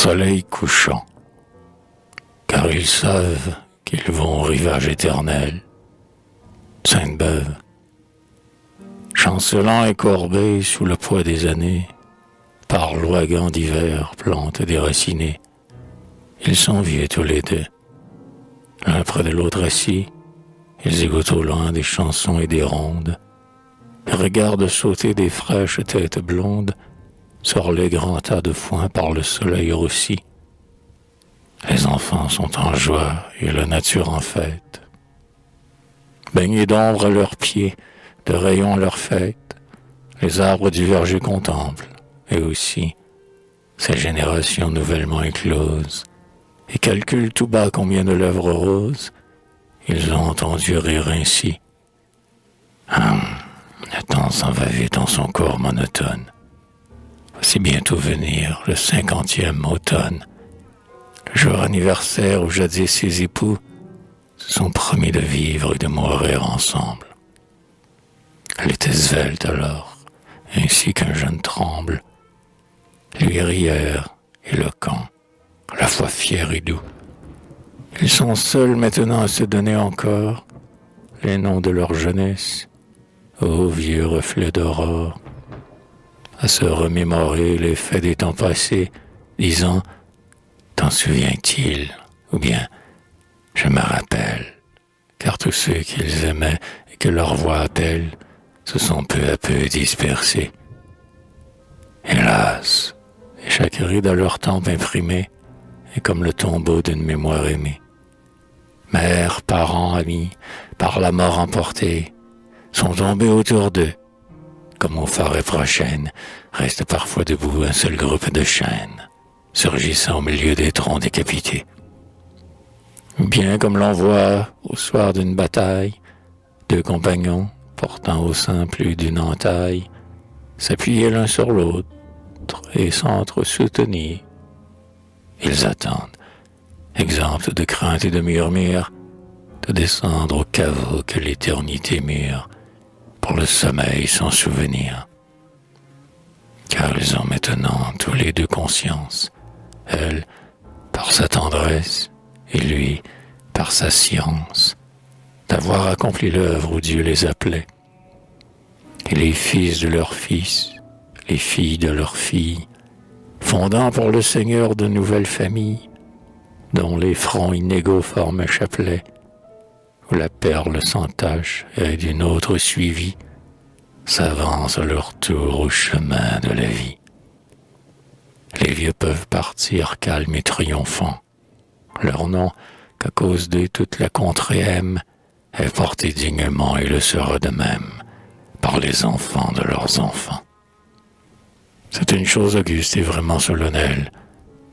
soleil couchant, car ils savent qu'ils vont au rivage éternel. Sainte-Beuve, chancelant et courbé sous le poids des années, par l'ouragan d'hiver, plantes déracinées, ils sont vieux tous les deux. L'un près de l'autre assis, ils écoutent au loin des chansons et des rondes, et regardent sauter des fraîches têtes blondes sur les grands tas de foin par le soleil roussi. Les enfants sont en joie et la nature en fête. Baignés d'ombre à leurs pieds, de rayons à leur fête, les arbres du verger contemplent, et aussi, ces générations nouvellement écloses, et calculent tout bas combien de lèvres roses ils ont entendu rire ainsi. Le temps s'en va vite dans son corps monotone. Voici bientôt venir le 50e automne, le jour anniversaire où jadis ses époux se sont promis de vivre et de mourir ensemble. Elle était svelte alors, ainsi qu'un jeune tremble, lui rieur, éloquent, à la fois fier et doux. Ils sont seuls maintenant à se donner encore les noms de leur jeunesse, ô vieux reflets d'aurore, à se remémorer les faits des temps passés, disant « T'en souviens-t-il » ou bien « Je me rappelle », car tous ceux qu'ils aimaient et que leur voix appelle se sont peu à peu dispersés. Hélas, et chaque ride à leur tempe imprimée est comme le tombeau d'une mémoire aimée. Mères, parents, amis, par la mort emportés, sont tombés autour d'eux. Comme aux forêts prochaines, reste parfois debout un seul groupe de chênes, surgissant au milieu des troncs décapités. Ou bien comme l'on voit, au soir d'une bataille, deux compagnons, portant au sein plus d'une entaille, s'appuyer l'un sur l'autre et s'entre-soutenir. Ils attendent, exempts de crainte et de murmures, de descendre au caveau que l'éternité mure, pour le sommeil sans souvenir. Car ils ont maintenant tous les deux conscience, elle par sa tendresse et lui par sa science, d'avoir accompli l'œuvre où Dieu les appelait. Et les fils de leurs fils, les filles de leurs filles, fondant pour le Seigneur de nouvelles familles, dont les fronts inégaux forment un chapelet, où la perle sans tache est d'une autre suivie, s'avancent à leur tour au chemin de la vie. Les vieux peuvent partir calmes et triomphants. Leur nom, qu'à cause d'eux toute la contrée aime, est porté dignement et le sera de même par les enfants de leurs enfants. C'est une chose auguste et vraiment solennelle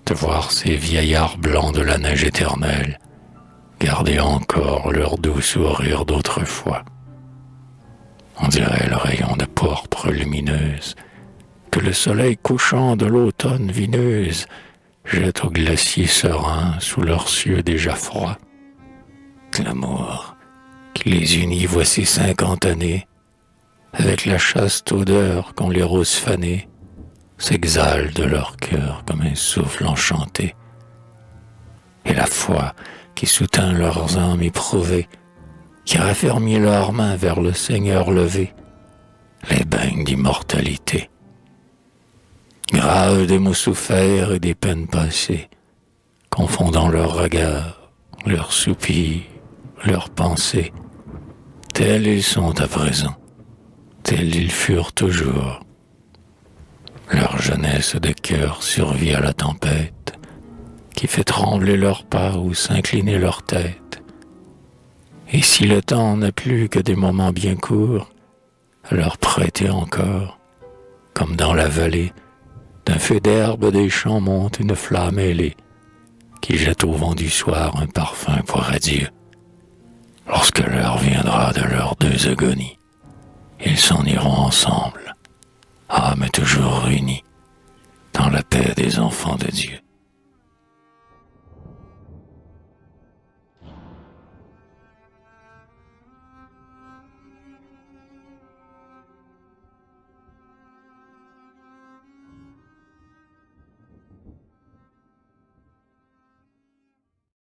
de voir ces vieillards blancs de la neige éternelle garder encore leur doux sourire d'autrefois. On dirait le rayon de pourpre lumineuse que le soleil couchant de l'automne vineuse jette au glacier serein sous leurs cieux déjà froids. L'amour qui les unit voici 50 années, avec la chaste odeur qu'ont les roses fanées, s'exhale de leur cœur comme un souffle enchanté. Et la foi qui soutint leurs âmes éprouvées, qui raffermit leurs mains vers le Seigneur levé, les baigne d'immortalité. Graves des maux soufferts et des peines passées, confondant leurs regards, leurs soupirs, leurs pensées, tels ils sont à présent, tels ils furent toujours. Leur jeunesse de cœur survit à la tempête, qui fait trembler leurs pas ou s'incliner leur tête. Et si le temps n'a plus que des moments bien courts, à leur prêter encore, comme dans la vallée, d'un feu d'herbe des champs monte une flamme ailée, qui jette au vent du soir un parfum pour adieu. Lorsque l'heure viendra de leurs deux agonies, ils s'en iront ensemble, âmes toujours réunies, dans la paix des enfants de Dieu.